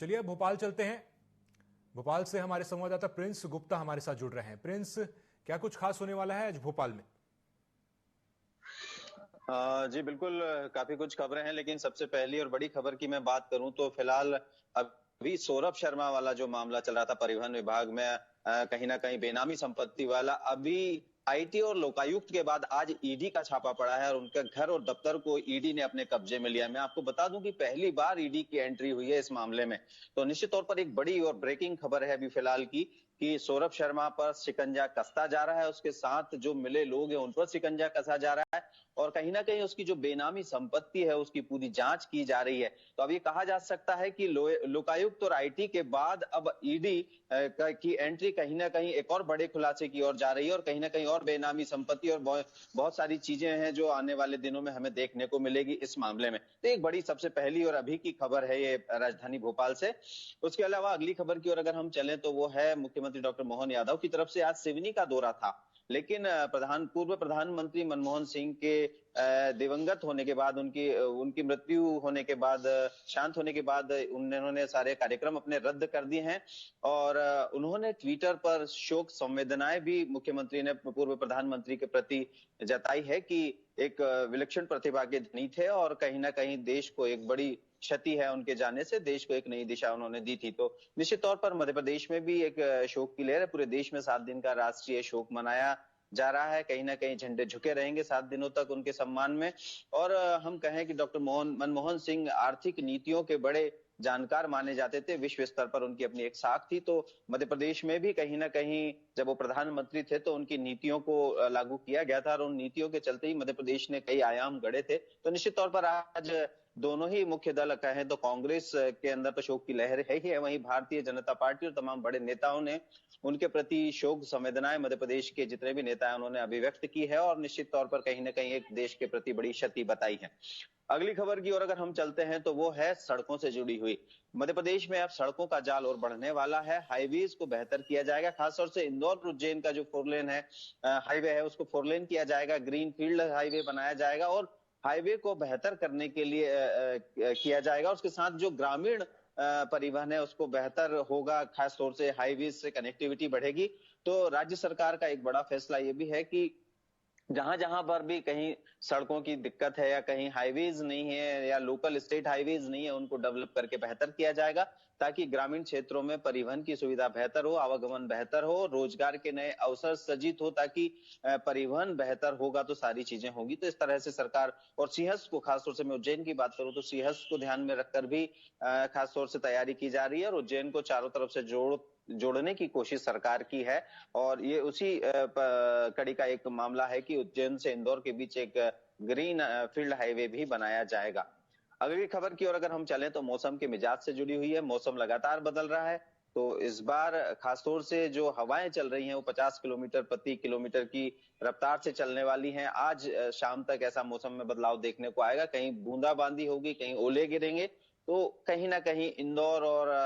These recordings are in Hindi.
चलिए अब भोपाल चलते हैं। भोपाल से हमारे संवाददाता प्रिंस गुप्ता हमारे साथ जुड़ रहे हैं। प्रिंस, क्या कुछ खास होने वाला है आज भोपाल में? जी बिल्कुल, काफी कुछ खबरें हैं, लेकिन सबसे पहली और बड़ी खबर की मैं बात करूं तो फिलहाल अभी सौरभ शर्मा वाला जो मामला चल रहा था परिवहन विभाग में, कहीं ना कहीं बेनामी संपत्ति वाला, अभी आईटी और लोकायुक्त के बाद आज ईडी का छापा पड़ा है और उनके घर और दफ्तर को ईडी ने अपने कब्जे में लिया। मैं आपको बता दूं कि पहली बार ईडी की एंट्री हुई है इस मामले में, तो निश्चित तौर पर एक बड़ी और ब्रेकिंग खबर है अभी फिलहाल की कि सौरभ शर्मा पर शिकंजा कसता जा रहा है, उसके साथ जो मिले लोग हैं उन पर शिकंजा कसा जा रहा है और कहीं ना कहीं उसकी जो बेनामी संपत्ति है उसकी पूरी जांच की जा रही है। तो अब ये कहा जा सकता है कि लोकायुक्त और आईटी के बाद अब ईडी की एंट्री कहीं ना कहीं एक और बड़े खुलासे की ओर जा रही है और कहीं ना कहीं और बेनामी संपत्ति और बहुत सारी चीजें हैं जो आने वाले दिनों में हमें देखने को मिलेगी इस मामले में। तो एक बड़ी सबसे पहली और अभी की खबर है ये राजधानी भोपाल से। उसके अलावा अगली खबर की ओर अगर हम चलें तो वो है मुख्यमंत्री डॉक्टर मोहन यादव की तरफ से आज सिवनी का दौरा था, लेकिन पूर्व प्रधानमंत्री मनमोहन सिंह के दिवंगत होने के बाद, उनकी मृत्यु होने के बाद, शांत होने के बाद उन्होंने सारे कार्यक्रम अपने रद्द कर दिए हैं और उन्होंने ट्विटर पर शोक संवेदनाएं भी मुख्यमंत्री ने पूर्व प्रधानमंत्री के प्रति जताई है कि एक विलक्षण प्रतिभा के धनी थे और कहीं ना कहीं देश को एक बड़ी क्षति है उनके जाने से, देश को एक नई दिशा उन्होंने दी थी। तो निश्चित तौर पर मध्य प्रदेश में भी एक शोक की लहर है। पूरे देश में 7 दिन का राष्ट्रीय शोक मनाया जा रहा है, कहीं ना कहीं झंडे झुके रहेंगे 7 दिनों तक उनके सम्मान में। और हम कहें कि डॉक्टर मनमोहन सिंह आर्थिक नीतियों के बड़े जानकार माने जाते थे, विश्व स्तर पर उनकी अपनी एक साख थी। तो मध्य प्रदेश में भी कहीं ना कहीं जब वो प्रधानमंत्री थे तो उनकी नीतियों को लागू किया गया था और उन नीतियों के चलते ही मध्य प्रदेश ने कई आयाम गढ़े थे। तो निश्चित तौर पर आज दोनों ही मुख्य दल कहें तो कांग्रेस के अंदर तो शोक की लहर है ही है, वहीं भारतीय जनता पार्टी और तमाम बड़े नेताओं ने उनके प्रति शोक संवेदनाएं मध्य प्रदेश के जितने भी नेता हैं उन्होंने अभिव्यक्त की है और निश्चित तौर पर कहीं ना कहीं एक देश के प्रति बड़ी क्षति बताई है। अगली खबर की ओर अगर हम चलते हैं तो वो है सड़कों से जुड़ी हुई। मध्य प्रदेश में अब सड़कों का जाल और बढ़ने वाला है, हाईवेज को बेहतर किया जाएगा, खासतौर से इंदौर उज्जैन का जो 4 लेन है हाईवे है उसको 4 लेन किया जाएगा, ग्रीन फील्ड हाईवे बनाया जाएगा और हाईवे को बेहतर करने के लिए किया जाएगा। उसके साथ जो ग्रामीण परिवहन है उसको बेहतर होगा, खास तौर से हाईवे से कनेक्टिविटी बढ़ेगी। तो राज्य सरकार का एक बड़ा फैसला ये भी है कि जहां जहां पर भी कहीं सड़कों की दिक्कत है या कहीं हाईवेज नहीं है या लोकल स्टेट हाईवेज नहीं है उनको डेवलप करके बेहतर किया जाएगा ताकि ग्रामीण क्षेत्रों में परिवहन की सुविधा बेहतर हो, आवागमन बेहतर हो, रोजगार के नए अवसर सृजित हो, ताकि परिवहन बेहतर होगा तो सारी चीजें होंगी। तो इस तरह से सरकार और सिंहस्थ को, खासतौर से मैं उज्जैन की बात करूं तो सिंहस्थ को ध्यान में रखकर भी खासतौर से तैयारी की जा रही है और उज्जैन को चारों तरफ से जोड़ने की कोशिश सरकार की है और ये उसी कड़ी का एक मामला है कि उज्जैन से इंदौर के बीच एक ग्रीन फील्ड हाईवे भी बनाया जाएगा। अगली खबर की ओर अगर हम चलें तो मौसम के मिजाज से जुड़ी हुई है। मौसम लगातार बदल रहा है, तो इस बार खासतौर से जो हवाएं चल रही हैं वो 50 किलोमीटर प्रति किलोमीटर की रफ्तार से चलने वाली हैं। आज शाम तक ऐसा मौसम में बदलाव देखने को आएगा, कहीं बूंदाबांदी होगी, कहीं ओले गिरेंगे। तो कहीं ना कहीं इंदौर और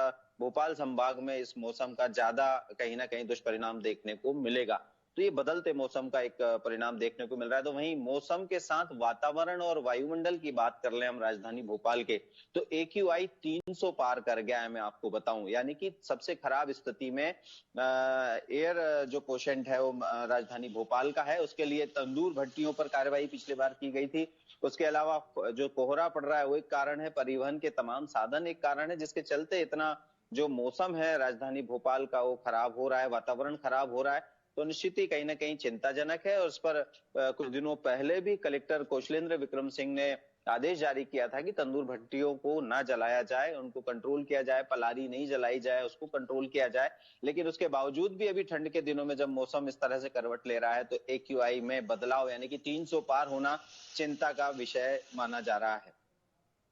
भोपाल संभाग में इस मौसम का ज्यादा कहीं ना कहीं दुष्परिणाम देखने को मिलेगा। तो ये बदलते मौसम का एक परिणाम देखने को मिल रहा है। तो वहीं मौसम के साथ वातावरण और वायुमंडल की बात कर लें हम राजधानी भोपाल के, तो AQI 300 पार कर गया है, मैं आपको बताऊं, यानी कि सबसे खराब स्थिति में एयर जो क्वोशेंट है वो राजधानी भोपाल का है। उसके लिए तंदूर भट्टियों पर कार्रवाई पिछली बार की गई थी। उसके अलावा जो कोहरा पड़ रहा है वो एक कारण है, परिवहन के तमाम साधन एक कारण है, जिसके चलते इतना जो मौसम है राजधानी भोपाल का वो खराब हो रहा है, वातावरण खराब हो रहा है। तो निश्चित ही कहीं ना कहीं चिंताजनक है और उस पर कुछ दिनों पहले भी कलेक्टर कौशलेंद्र विक्रम सिंह ने आदेश जारी किया था कि तंदूर भट्टियों को ना जलाया जाए, उनको कंट्रोल किया जाए, पलारी नहीं जलाई जाए, उसको कंट्रोल किया जाए। लेकिन उसके बावजूद भी अभी ठंड के दिनों में जब मौसम इस तरह से करवट ले रहा है तो AQI में बदलाव यानी कि 300 पार होना चिंता का विषय माना जा रहा है।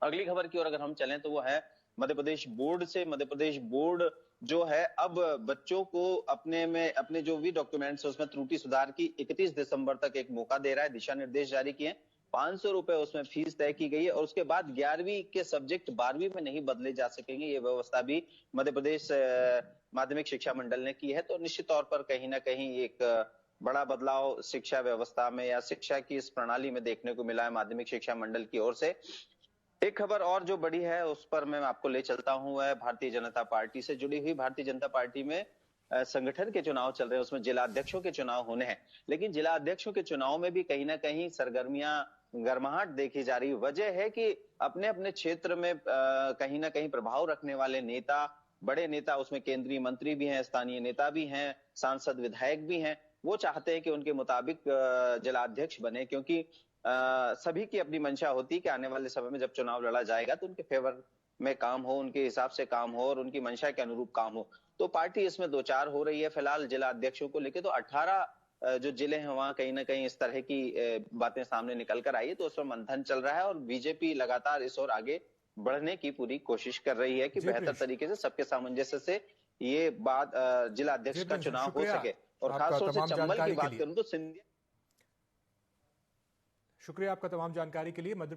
अगली खबर की ओर अगर हम चलें तो वो है मध्य प्रदेश बोर्ड से। मध्य प्रदेश बोर्ड जो है अब बच्चों को अपने जो भी डॉक्यूमेंट्स है उसमें त्रुटि सुधार की 31 दिसंबर तक एक मौका दे रहा है। दिशा निर्देश जारी किए, 500 रुपए उसमें फीस तय की गई है और उसके बाद 11वीं के सब्जेक्ट 12वीं में नहीं बदले जा सकेंगे। ये व्यवस्था भी मध्य प्रदेश माध्यमिक शिक्षा मंडल ने की है। तो निश्चित तौर पर कहीं ना कहीं एक बड़ा बदलाव शिक्षा व्यवस्था में या शिक्षा की इस प्रणाली में देखने को मिला है माध्यमिक शिक्षा मंडल की ओर से। एक खबर और जो बड़ी है उस पर मैं आपको ले चलता हूं, वह भारतीय जनता पार्टी से जुड़ी हुई। भारतीय जनता पार्टी में संगठन के चुनाव चल रहे हैं, उसमें जिला अध्यक्षों के चुनाव होने हैं। लेकिन जिला अध्यक्षों के चुनाव में भी कहीं ना कहीं सरगर्मियां, गर्माहट देखी जा रही। वजह है कि अपने अपने क्षेत्र में कहीं ना कहीं प्रभाव रखने वाले नेता, बड़े नेता, उसमें केंद्रीय मंत्री भी हैं, स्थानीय नेता भी हैं, सांसद विधायक भी हैं, वो चाहते हैं कि उनके मुताबिक जिला अध्यक्ष बने, क्योंकि सभी की अपनी मंशा होती है कि आने वाले समय में जब चुनाव लड़ा जाएगा तो उनके फेवर में काम हो, उनके हिसाब से काम हो और उनकी मंशा के अनुरूप काम हो। तो पार्टी इसमें दो चार हो रही है फिलहाल जिला अध्यक्षों को लेकर। तो 18 जो जिले हैं वहां कहीं ना कहीं इस तरह की बातें सामने निकल कर आई है, तो उस पर मंथन चल रहा है और बीजेपी लगातार इस ओर आगे बढ़ने की पूरी कोशिश कर रही है कि जी बेहतर प्रिंस, तरीके से सबके सामंजस्य से ये बात जिला जी अध्यक्ष का प्रिंस, चुनाव हो शुक्रिया सके। और आपका खासतौर से तमाम चंबल की जानकारी के बात लिए। करूं तो सिंधिया शुक्रिया आपका तमाम जानकारी के लिए। मध्य